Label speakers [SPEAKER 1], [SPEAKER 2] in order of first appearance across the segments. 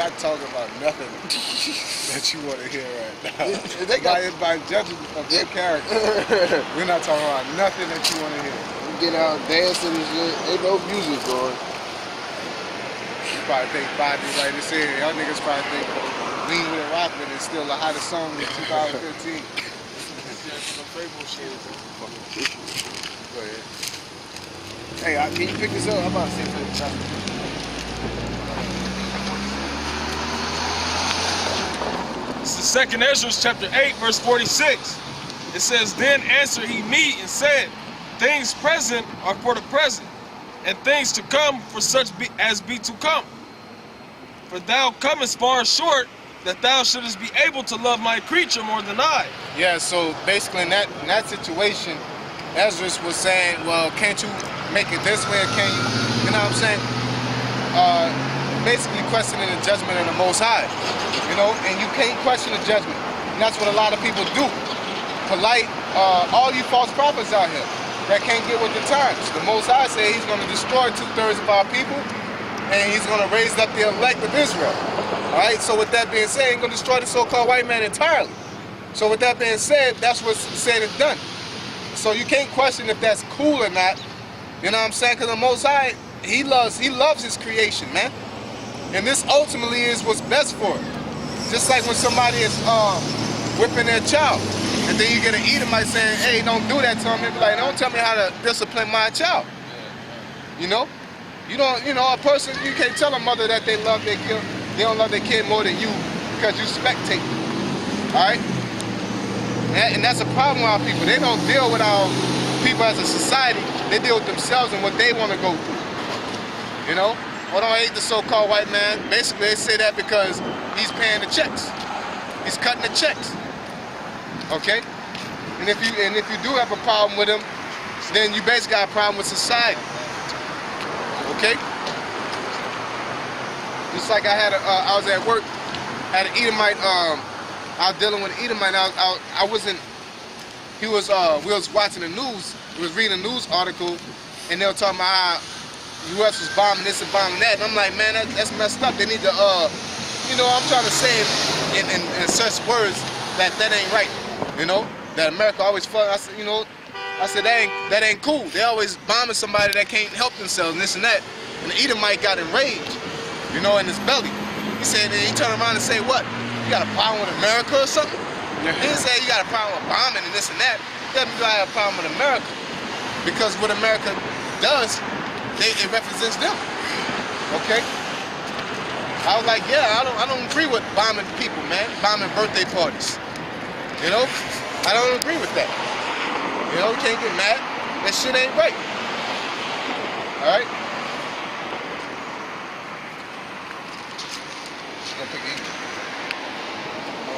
[SPEAKER 1] not talking about nothing that you want to hear right now. By judging of your character, we're not talking about nothing that you want to hear.
[SPEAKER 2] You get out dancing and shit. Ain't no music going.
[SPEAKER 1] You probably think Bobby, like they said, y'all niggas probably think Lean with a Rockman is still the hottest song in 2015. Go ahead. Hey, can you pick this up? I'm about to say something.
[SPEAKER 3] This is 2nd Ezra chapter 8, verse 46. It says, Then answered he me and said, Things present are for the present, and things to come for such as be to come. For thou comest far short, that thou shouldest be able to love my creature more than I.
[SPEAKER 1] Yeah, so basically in that situation, Ezra was saying, well, can't you make it this way, or can you know what I'm saying? Basically questioning the judgment of the Most High, you know, and you can't question the judgment. And that's what a lot of people do. Polite, all you false prophets out here that can't get with the times. The Most High said he's going to destroy 2/3 of our people, and he's going to raise up the elect of Israel. All right, so with that being said, he's going to destroy the so-called white man entirely. So with that being said, that's what's said and done. So you can't question if that's cool or not. You know what I'm saying? Because the Most High, he loves his creation, man. And this ultimately is what's best for it. Just like when somebody is whipping their child, and then you get an Edomite saying, hey, don't do that to him. They be like, don't tell me how to discipline my child. You know? You don't, you know, a person, you can't tell a mother that they love their kid, they don't love their kid more than you because you spectate. All right? And that's a problem with our people. They don't deal with our people as a society. They deal with themselves and what they want to go through. You know? Well, don't hate the so-called white man. Basically, they say that because he's paying the checks. He's cutting the checks. Okay? And if you do have a problem with him, then you basically got a problem with society. Okay? Just like I had I was at work, had an Edomite. I was dealing with an Edomite. I wasn't. We was watching the news. We was reading a news article, and they were talking about how U.S. was bombing this and bombing that, and I'm like, man, that's messed up. They need to, you know, I'm trying to say in such words that ain't right, you know, that America always fuck. I said, you know, that ain't cool. They always bombing somebody that can't help themselves and this and that. And the Edomite got enraged, you know, in his belly. He said, he turned around and say, what? You got a problem with America or something? He didn't say you got a problem with bombing and this and that. He doesn't have a problem with America, because what America does, it represents them. Okay? I was like, yeah, I don't agree with bombing people, man. Bombing birthday parties. You know? I don't agree with that. You know, you can't get mad. That shit ain't right. Alright?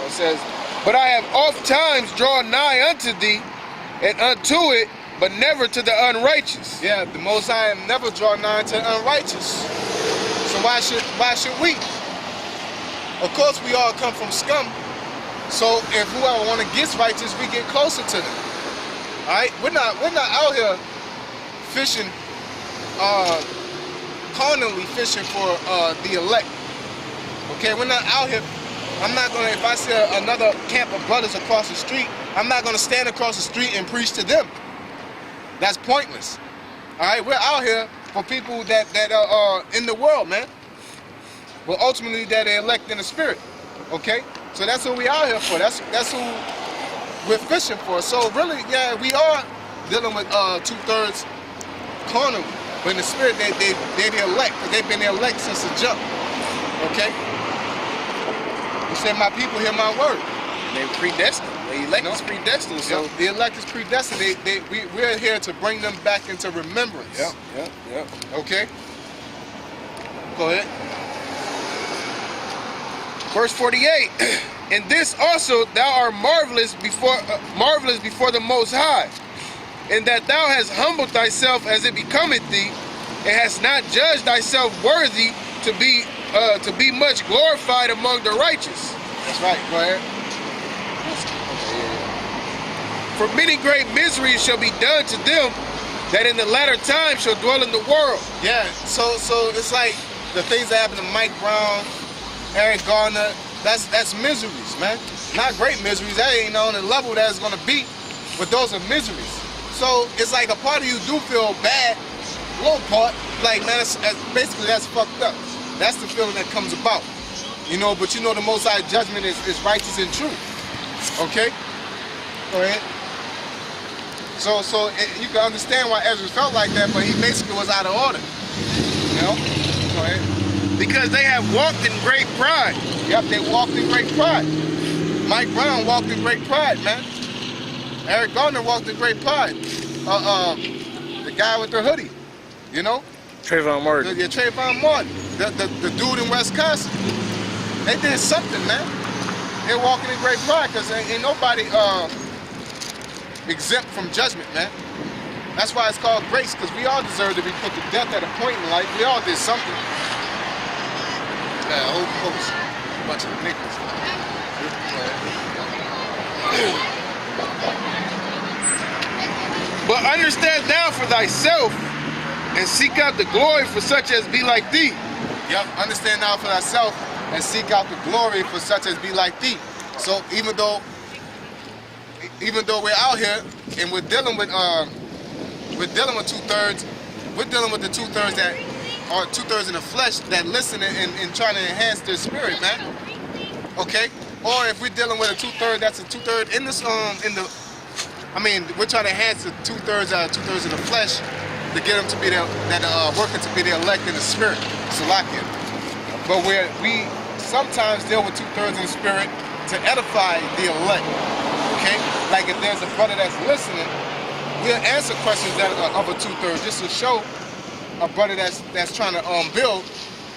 [SPEAKER 1] It says, but I have oft times drawn nigh unto thee, and unto it, but never to the unrighteous. Yeah, the Most High never draw nigh to the unrighteous. So why should we? Of course, we all come from scum. So if whoever want to get righteous, we get closer to them. All right, we're not out here fishing, carnally fishing for the elect. Okay, we're not out here. I'm not gonna. If I see another camp of brothers across the street, I'm not gonna stand across the street and preach to them. That's pointless. All right, we're out here for people that are in the world, man. But ultimately, that they elect in the spirit. Okay, so that's what we out here for. That's who we're fishing for. So really, yeah, we are dealing with 2/3 carnal, but in the spirit, they the elect, because they've been the elect since the jump. Okay. He said, "My people hear my word."
[SPEAKER 2] They predestined. The elect is predestined. So
[SPEAKER 1] the elect is predestined. We're here to bring them back into remembrance.
[SPEAKER 2] Yep.
[SPEAKER 1] Okay. Go ahead.
[SPEAKER 2] Verse 48. And this also thou art marvelous before the Most High, in that thou hast humbled thyself as it becometh thee, and hast not judged thyself worthy to be much glorified among the righteous.
[SPEAKER 1] That's right. Go ahead.
[SPEAKER 2] For many great miseries shall be done to them that in the latter time shall dwell in the world.
[SPEAKER 1] Yeah, so it's like the things that happened to Mike Brown, Eric Garner, that's miseries, man. Not great miseries. That ain't on the level that it's gonna be, but those are miseries. So it's like a part of you do feel bad, a little part. Like, man, basically that's fucked up. That's the feeling that comes about, you know. But you know, the Most High judgment is righteous and true. Okay, go ahead. So you can understand why Ezra felt like that, but he basically was out of order. You know, go ahead.
[SPEAKER 2] Because they have walked in great pride.
[SPEAKER 1] Yep, they walked in great pride. Mike Brown walked in great pride, man. Eric Garner walked in great pride. The guy with the hoodie, you know?
[SPEAKER 3] Trayvon Martin.
[SPEAKER 1] Yeah, Trayvon Martin. The dude in Wisconsin. They did something, man. They're walking in great pride because ain't nobody exempt from judgment, man. That's why it's called grace, because we all deserve to be put to death at a point in life. We all did something. Yeah, whole post. A bunch of niggas.
[SPEAKER 2] But understand thou for thyself, and seek out the glory for such as be like thee.
[SPEAKER 1] Yep, understand now for thyself, and seek out the glory for such as be like thee. So even though we're out here and we're dealing with two-thirds, we're dealing with the two-thirds that are two-thirds in the flesh that listen and trying to enhance their spirit, man. Okay? Or if we're dealing with a two-third that's a two-third in this we're trying to enhance the two-thirds in the flesh to get them to be working to be the elect in the spirit, Salakia. But we sometimes deal with two-thirds in the spirit to edify the elect. Okay? Like if there's a brother that's listening, we'll answer questions that are of a two-thirds just to show a brother that's trying to build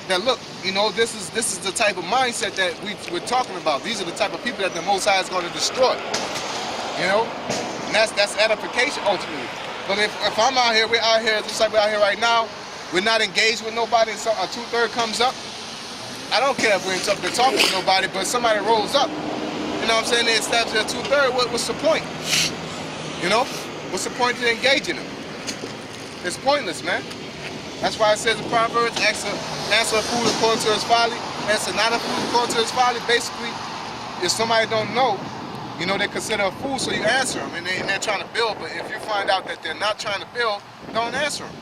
[SPEAKER 1] that, look, you know, this is the type of mindset that we're talking about. These are the type of people that the Most High is going to destroy. You know? And that's edification ultimately. But if I'm out here, we're out here, just like we're out here right now, we're not engaged with nobody, and so a two-third comes up, I don't care if we're up there talking to nobody, but somebody rolls up, you know what I'm saying, they establish a two-third, what's the point? You know? What's the point to engaging them? It's pointless, man. That's why it says in Proverbs, answer a fool according to his folly, answer not a fool according to his folly. Basically, if somebody don't know, you know, they consider a fool, so you answer them, and they're trying to build. But if you find out that they're not trying to build, don't answer them.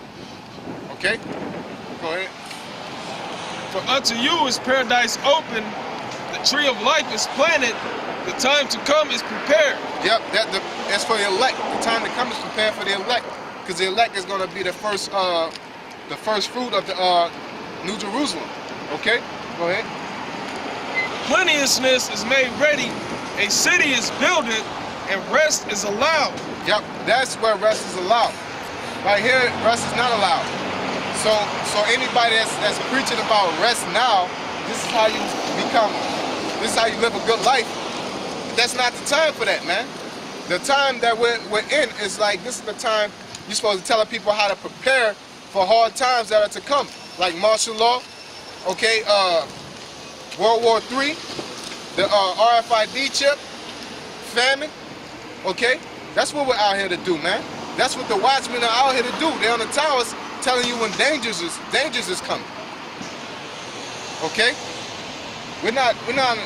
[SPEAKER 1] Okay? Go ahead.
[SPEAKER 3] For unto you is paradise open, the tree of life is planted, the time to come is prepared.
[SPEAKER 1] Yep, that's for the elect. The time to come is prepared for the elect, because the elect is going to be the first fruit of the New Jerusalem. Okay? Go ahead.
[SPEAKER 3] Plenteousness is made ready, a city is builded, and rest is allowed.
[SPEAKER 1] Yep, that's where rest is allowed. Right here, rest is not allowed. So anybody that's preaching about rest now, this is how you live a good life. That's not the time for that, man. The time that we're in is like, this is the time you're supposed to tell people how to prepare for hard times that are to come, like martial law, okay, World War III, the RFID chip, famine, okay? That's what we're out here to do, man. That's what the watchmen are out here to do. They're on the towers telling you when dangers is coming, okay? We're not going to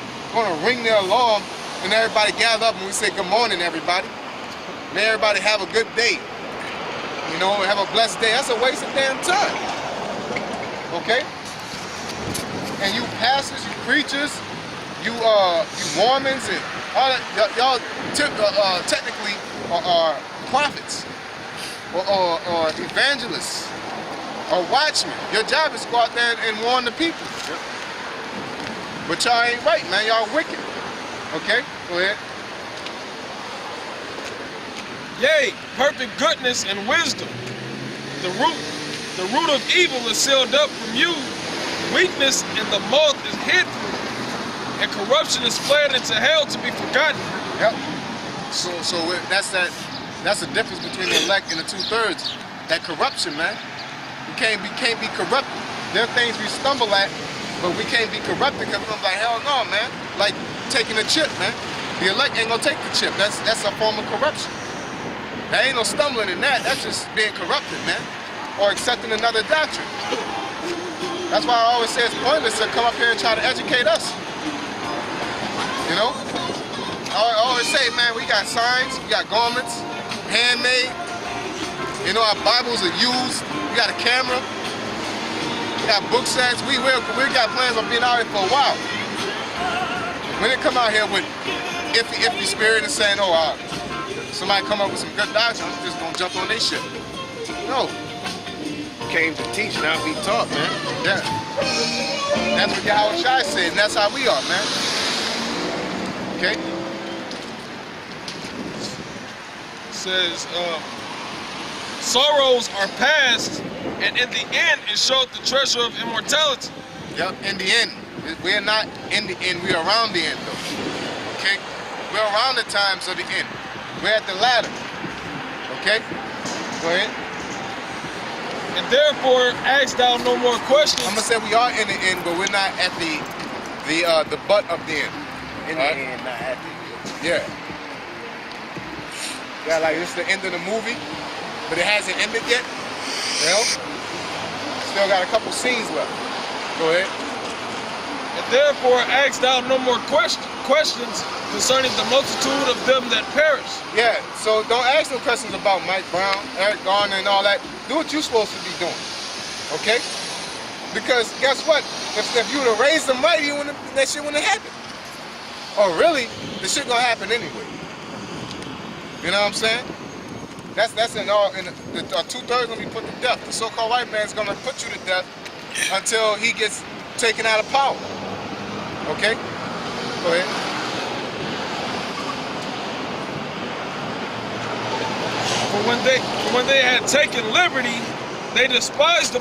[SPEAKER 1] ring the alarm and everybody gather up and we say good morning, everybody. May everybody have a good day. You know, have a blessed day. That's a waste of damn time. Okay? And you pastors, you preachers, you Mormons, and all that, y'all technically are prophets or evangelists or watchmen. Your job is to go out there and warn the people. Yep. But y'all ain't right, man. Y'all wicked. Okay? Go ahead.
[SPEAKER 3] Yea, perfect goodness and wisdom. The root of evil is sealed up from you. Weakness and the moth is hid from you. And corruption is fled into hell to be forgotten.
[SPEAKER 1] Yep. So that's the difference between the elect and the two-thirds. That corruption, man. We can't be corrupted. There are things we stumble at, but we can't be corrupted because I'm like, hell no, man. Like taking a chip, man. The elect ain't gonna take the chip. That's a form of corruption. There ain't no stumbling in that. That's just being corrupted, man. Or accepting another doctrine. That's why I always say it's pointless to come up here and try to educate us. You know? I always say, man, we got signs, we got garments, handmade. You know, our Bibles are used. We got a camera. We got book sets. We got plans on being out here for a while. When they come out here with iffy spirit and saying, oh, somebody come up with some good doctrine, I'm just gonna jump on their shit. No.
[SPEAKER 2] Came to teach, not be taught, man.
[SPEAKER 1] Yeah. That's what Yahweh Shai said, and that's how we are, man. Okay?
[SPEAKER 3] It says, sorrows are past, and in the end it showed the treasure of immortality.
[SPEAKER 1] Yep, in the end. We're not in the end, we're around the end, though. Okay? We're around the times of the end. We're at the ladder. Okay? Go ahead.
[SPEAKER 3] And therefore ask thou no more questions.
[SPEAKER 1] I'm gonna say we are in the end, but we're not at the butt of the end.
[SPEAKER 2] In the end, not at the end.
[SPEAKER 1] Yeah. Yeah, like this is the end of the movie, but it hasn't ended yet. You know? Still got a couple scenes left. Go ahead.
[SPEAKER 3] And therefore ask thou no more questions concerning the multitude of them that perish.
[SPEAKER 1] Yeah, so don't ask no questions about Mike Brown, Eric Garner, and all that. Do what you're supposed to be doing, okay? Because guess what? If you would have raised them right, that shit wouldn't have happened. Oh, really? The shit gonna happen anyway. You know what I'm saying? That's in all. The 2/3 gonna be put to death. The so-called white man's gonna put you to death until he gets taken out of power. Okay? Go ahead.
[SPEAKER 3] For when they had taken liberty, they despised the